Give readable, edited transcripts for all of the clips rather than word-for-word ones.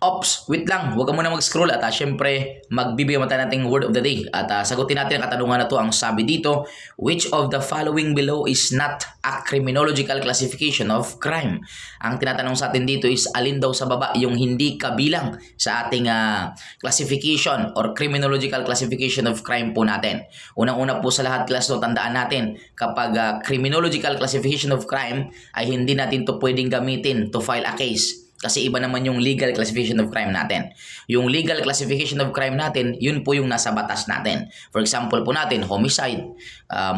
Ops, wait lang, huwag ka muna mag-scroll at syempre magbibigay tayo nating word of the day at sagutin natin ang katanungan na to. Ang sabi dito, which of the following below is not a criminological classification of crime? Ang tinatanong sa atin dito is alin daw sa baba yung hindi kabilang sa ating classification or criminological classification of crime po natin. Unang-una po sa lahat, class, no, tandaan natin kapag criminological classification of crime ay hindi natin to pwedeng gamitin to file a case. Kasi iba naman yung legal classification of crime natin. Yung legal classification of crime natin, yun po yung nasa batas natin. For example po natin, homicide,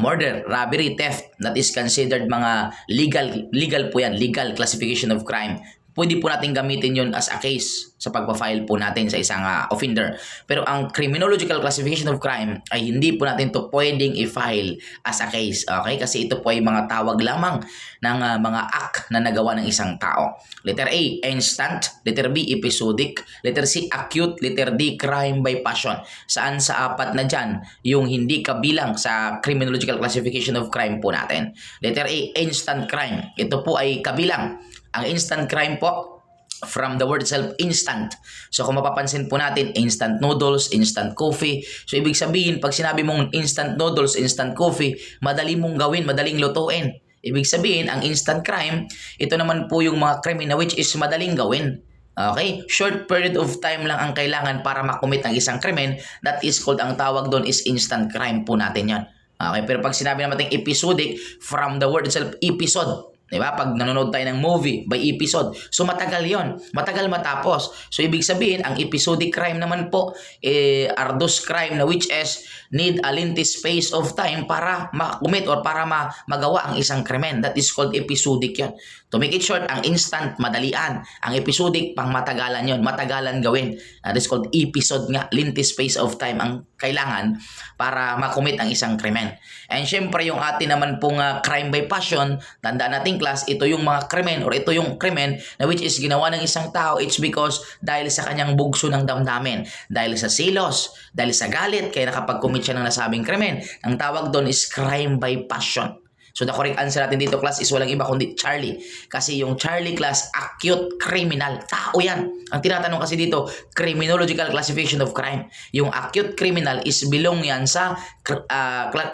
murder, robbery, theft, that is considered mga legal po yan, legal classification of crime. Pwede po natin gamitin yun as a case sa pagpa-file po natin sa isang offender. Pero ang criminological classification of crime ay hindi po natin to pwedeng i-file as a case. Okay? Kasi ito po ay mga tawag lamang ng mga act na nagawa ng isang tao. Letter A, instant. Letter B, episodic. Letter C, acute. Letter D, crime by passion. Saan sa apat na dyan yung hindi kabilang sa criminological classification of crime po natin? Letter A, instant crime. Ito po ay kabilang. Ang instant crime po, from the word itself, instant. So kung mapapansin po natin, instant noodles, instant coffee. So ibig sabihin, pag sinabi mong instant noodles, instant coffee, madali mong gawin, madaling lutuin. Ibig sabihin, ang instant crime, ito naman po yung mga crime na which is madaling gawin. Okay? Short period of time lang ang kailangan para makumit ang isang krimen. That is called, ang tawag doon is instant crime po natin yan. Okay? Pero pag sinabi naman episodic, from the word itself, episode. Diba? Pag nanonood tayo ng movie by episode, so matagal yon, matagal matapos. So ibig sabihin, ang episodic crime naman po are those crime na which is need a lengthy space of time para makumit or para magawa ang isang krimen. That is called episodic yon. To make it short, ang instant, madalian. Ang episodic, pang matagalan yon, matagalan gawin. That is called episode nga, lengthy space of time ang kailangan para makumit ang isang krimen. And syempre, yung atin naman pong crime by passion, tandaan natin class, ito yung mga krimen or ito yung krimen na which is ginawa ng isang tao, it's because dahil sa kanyang bugso ng damdamin, dahil sa silos, dahil sa galit, kaya nakapag-commit siya ng nasabing krimen. Ang tawag doon is crime by passion. So the correct answer natin dito class is walang iba kundi Charlie. Kasi yung Charlie class, acute criminal. Tao yan. Ang tinatanong kasi dito, criminological classification of crime. Yung acute criminal is belong yan sa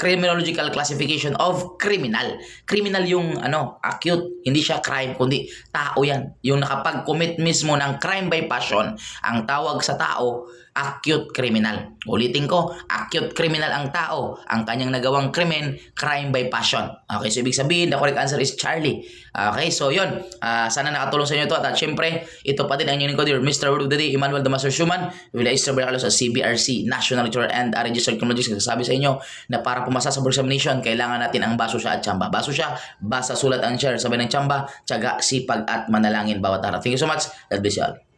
criminological classification of criminal. Criminal yung acute. Hindi siya crime kundi tao yan. Yung nakapag-commit mismo ng crime by passion, ang tawag sa tao, acute criminal. Ulitin ko, acute criminal ang tao. Ang kanyang nagawang krimen, crime by passion. Okay, so ibig sabihin, the correct answer is Charlie. Okay, so yun. Sana nakatulong sa inyo ito. At syempre, ito pa din ang inyong encoder, Mr. Word of the Day, Emmanuel Damasio Schumann, Villa Isabel Carlos sa CBRC, National Lecturer and Registered Criminologist. Nagsasabi sa inyo na para pumasa sa board examination, kailangan natin ang baso siya at tsamba. Baso siya, basa, sulat, and share. Sabay ng tsamba, tiyaga, sipag, at manalangin bawat araw. Thank you so much. God bless you all.